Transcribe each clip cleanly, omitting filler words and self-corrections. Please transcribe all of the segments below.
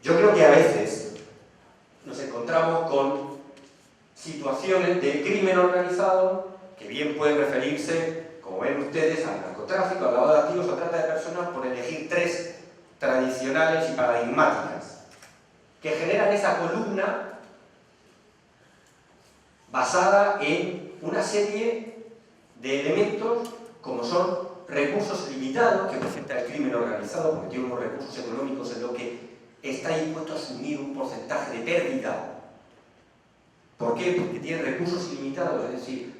Yo creo que a veces nos encontramos con situaciones de crimen organizado que bien pueden referirse, como ven ustedes, al narcotráfico, al lavado de activos o trata de personas, por elegir tres tradicionales y paradigmáticas, que generan esa columna basada en una serie de elementos como son recursos limitados que presenta el crimen organizado, porque tiene unos recursos económicos en los que está dispuesto a asumir un porcentaje de pérdida. ¿Por qué? Porque tiene recursos ilimitados, es decir,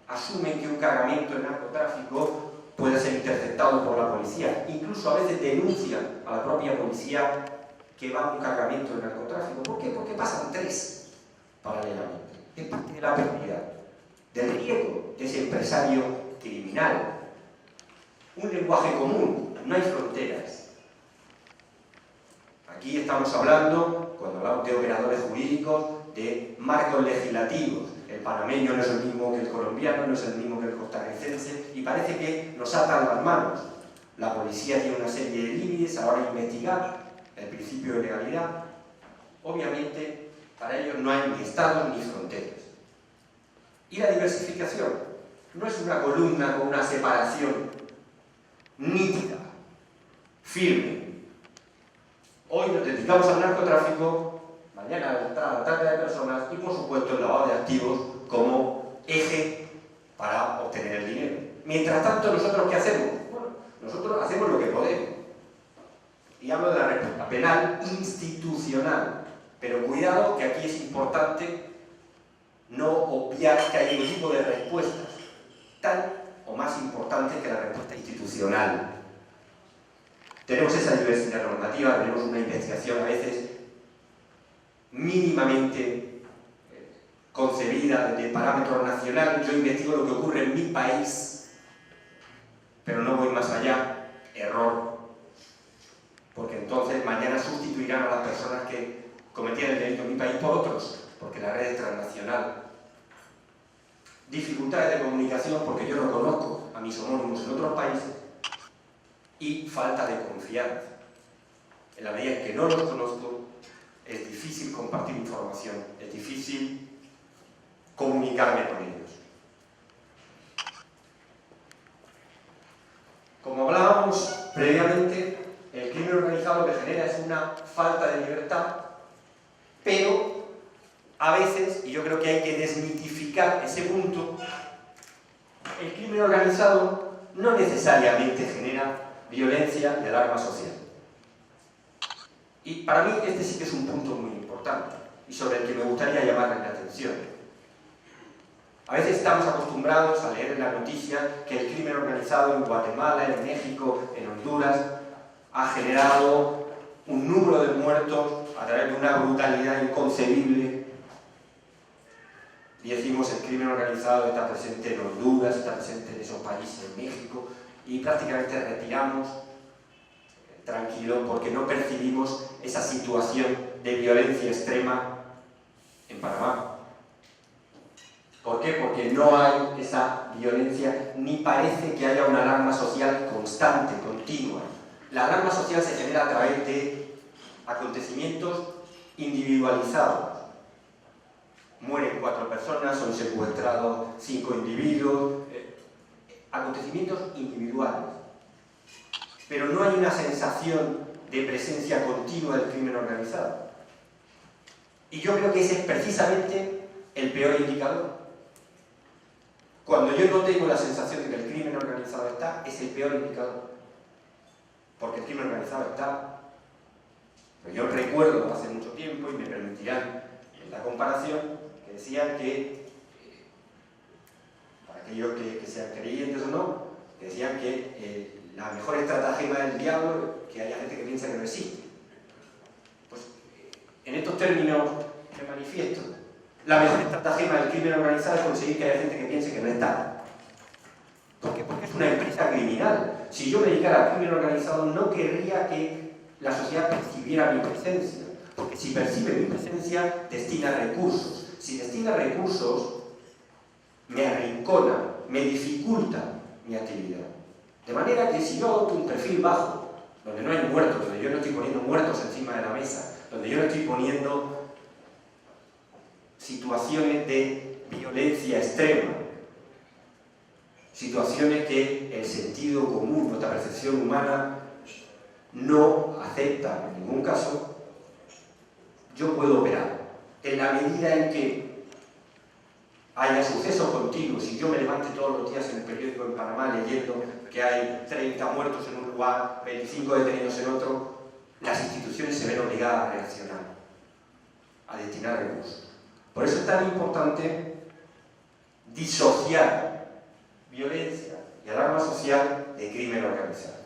asumen que un cargamento de narcotráfico puede ser interceptado por la policía. Incluso a veces denuncian a la propia policía que va un cargamento de narcotráfico. ¿Por qué? Porque pasan tres paralelamente. Es parte de la pérdida, del riesgo de ese empresario criminal. Un lenguaje común, no hay fronteras. Aquí estamos hablando, cuando hablamos de operadores jurídicos, de marcos legislativos. El panameño no es el mismo que el colombiano, no es el mismo que el costarricense, y parece que nos atan las manos. La policía tiene una serie de límites a la hora de investigar, el principio de legalidad. Obviamente, para ellos no hay ni estados ni fronteras. Y la diversificación no es una columna con una separación nítida, firme. Hoy nos dedicamos al narcotráfico, mañana a la trata de personas y, por supuesto, el lavado de activos como eje para obtener el dinero. Mientras tanto, ¿nosotros qué hacemos? Bueno, nosotros hacemos lo que podemos. Y hablo de la respuesta penal institucional. Pero cuidado, que aquí es importante no obviar que hay un tipo de respuestas tan o más importantes que la respuesta institucional. Tenemos esa diversidad normativa, tenemos una investigación a veces mínimamente concebida de parámetros nacionales. Yo investigo lo que ocurre en mi país, pero no voy más allá. Error. Porque entonces mañana sustituirán a las personas que cometían el delito en mi país por otros, porque la red es transnacional. Dificultades de comunicación, porque yo no conozco a mis homónimos en otros países, y falta de confianza. En la medida en que no los conozco, es difícil compartir información, es difícil comunicarme con ellos. Como hablábamos previamente, el crimen organizado lo que genera es una falta de libertad, pero a veces, y yo creo que hay que desmitificar ese punto, el crimen organizado no necesariamente genera violencia de alarma social. Y para mí este sí que es un punto muy importante y sobre el que me gustaría llamarles la atención. A veces estamos acostumbrados a leer en la noticia que el crimen organizado en Guatemala, en México, en Honduras ha generado un número de muertos a través de una brutalidad inconcebible. Y decimos el crimen organizado está presente en Honduras, está presente en esos países, en México, y prácticamente retiramos tranquilo porque no percibimos esa situación de violencia extrema en Panamá. ¿Por qué? Porque no hay esa violencia, ni parece que haya una alarma social constante, continua. La alarma social se genera a través de acontecimientos individualizados. Mueren 4 personas, son secuestrados 5 individuos, acontecimientos individuales. Pero no hay una sensación de presencia continua del crimen organizado. Y yo creo que ese es precisamente el peor indicador. Cuando yo no tengo la sensación de que el crimen organizado está, es el peor indicador. Porque el crimen organizado está. Pero yo recuerdo hace mucho tiempo, y me permitirán la comparación, que decían que, para aquellos que sean creyentes o no, que decían que la mejor estratagema del diablo es que haya gente que piensa que no existe. Pues en estos términos me manifiesto. La mejor estratagema del crimen organizado es conseguir que haya gente que piense que no está. ¿Por qué? Porque es una empresa criminal. Si yo me dedicara al crimen organizado, no querría que la sociedad percibiera mi presencia. Porque si percibe mi presencia, destina recursos. Si destina recursos, me arrincona, me dificulta mi actividad. De manera que si yo adopto un perfil bajo, donde no hay muertos, donde yo no estoy poniendo muertos encima de la mesa, donde yo no estoy poniendo situaciones de violencia extrema, situaciones que el sentido común, nuestra percepción humana, no acepta en ningún caso, yo puedo operar. En la medida en que haya sucesos continuos y yo me levante todos los días en el periódico en Panamá leyendo que hay 30 muertos en un lugar, 25 detenidos en otro, las instituciones se ven obligadas a reaccionar, a destinar recursos. Por eso es tan importante disociar violencia y alarma social de crimen organizado.